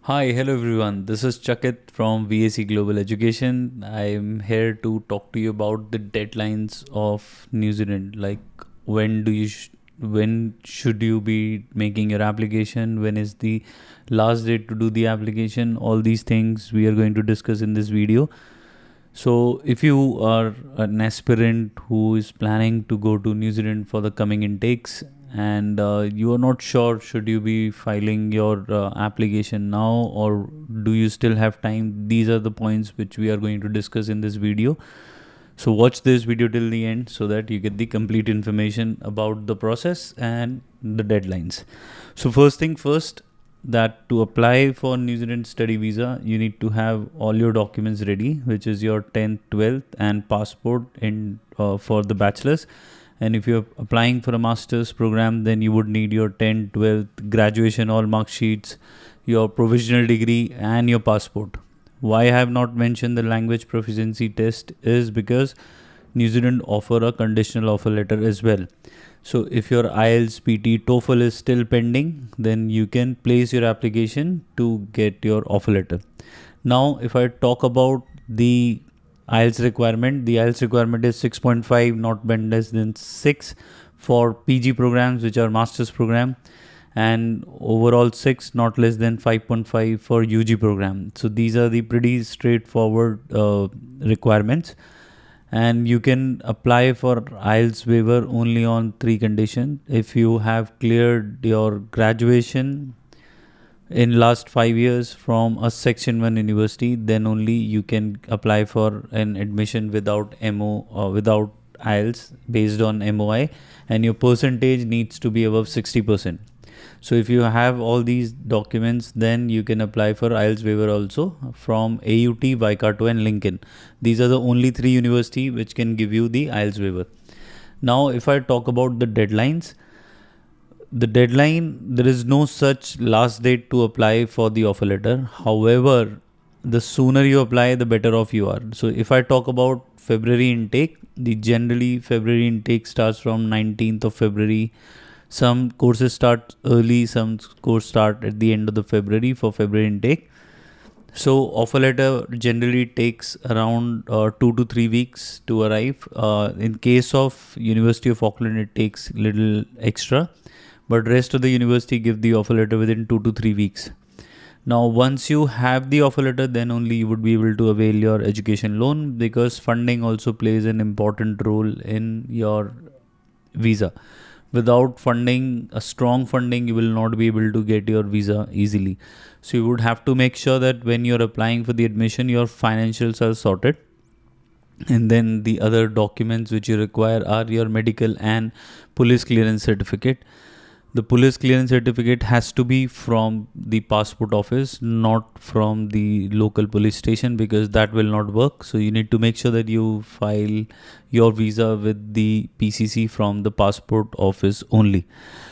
Hi, hello everyone. This is Chakit from VAC Global Education. I'm here to talk to you about the deadlines of New Zealand. Like when should you be making your application? When is the last date to do the application? All these things we are going to discuss in this video. So, if you are an aspirant who is planning to go to New Zealand for the coming intakes and you are not sure should you be filing your application now or do you still have time, these are the points which we are going to discuss in this video. So, watch this video till the end so that you get the complete information about the process and the deadlines. So, first thing first, that to apply for New Zealand study visa, you need to have all your documents ready, which is your 10th, 12th, and passport in for the bachelor's. And if you're applying for a master's program, then you would need your 10th, 12th, graduation, all mark sheets, your provisional degree, and your passport. Why I have not mentioned the language proficiency test is because New Zealand offer a conditional offer letter as well. So if your IELTS, PT, TOEFL is still pending, then you can place your application to get your offer letter. Now, if I talk about the IELTS requirement, the IELTS requirement is 6.5, not less than 6 for PG programs, which are master's program, and overall 6, not less than 5.5 for UG program. So these are the pretty straightforward requirements. And you can apply for IELTS waiver only on 3 conditions. If you have cleared your graduation in last 5 years from a section 1 university, then only you can apply for an admission without without IELTS based on MOI, and your percentage needs to be above 60%. So if you have all these documents, then you can apply for IELTS waiver also from AUT, Waikato and Lincoln. These are the only 3 universities which can give you the IELTS waiver. Now, if I talk about the deadlines, there is no such last date to apply for the offer letter. However, the sooner you apply, the better off you are. So if I talk about February intake, the generally February intake starts from 19th of February. Some courses start early, some courses start at the end of the February for February intake. So offer letter generally takes around 2 to 3 weeks to arrive. In case of University of Auckland, it takes little extra, but rest of the university give the offer letter within 2 to 3 weeks. Now, once you have the offer letter, then only you would be able to avail your education loan, because funding also plays an important role in your visa. Without funding, a strong funding, you will not be able to get your visa easily. So you would have to make sure that when you're applying for the admission, your financials are sorted. And then the other documents which you require are your medical and police clearance certificate. The police clearance certificate has to be from the passport office, not from the local police station, because that will not work. So you need to make sure that you file your visa with the PCC from the passport office only.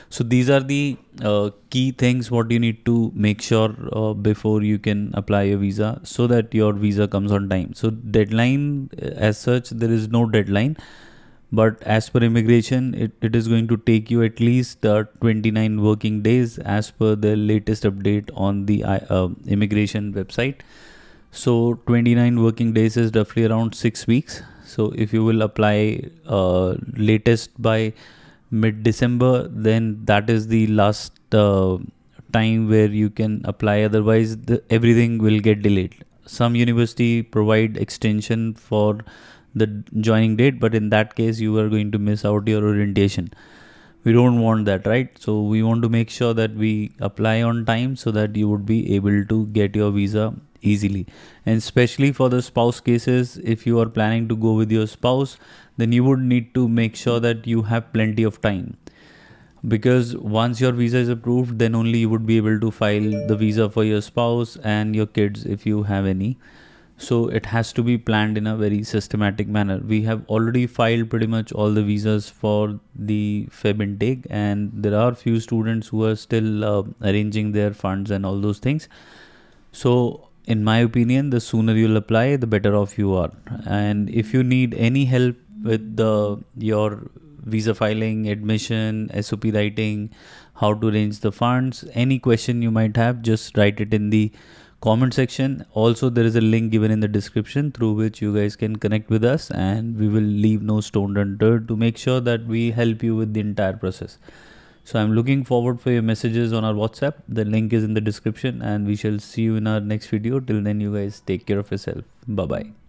So these are the key things what you need to make sure before you can apply your visa, so that your visa comes on time. So deadline as such, there is no deadline. But as per immigration, it is going to take you at least 29 working days as per the latest update on the immigration website. So 29 working days is roughly around 6 weeks. So if you will apply latest by mid-December, then that is the last time where you can apply. Otherwise, everything will get delayed. Some university provide extension for the joining date, but in that case you are going to miss out your orientation. We don't want that, right? So we want to make sure that we apply on time so that you would be able to get your visa easily. And especially for the spouse cases, if you are planning to go with your spouse, then you would need to make sure that you have plenty of time, because once your visa is approved, then only you would be able to file the visa for your spouse and your kids if you have any. So it has to be planned in a very systematic manner. We have already filed pretty much all the visas for the Feb intake, and there are few students who are still arranging their funds and all those things. So in my opinion, the sooner you'll apply, the better off you are. And if you need any help with your visa filing, admission, SOP writing, how to arrange the funds. Any question you might have, just write it in the comment section. Also, there is a link given in the description through which you guys can connect with us, and we will leave no stone unturned to make sure that we help you with the entire process. So I'm looking forward for your messages on our WhatsApp. The link is in the description, and we shall see you in our next video. Till then, you guys take care of yourself. Bye bye.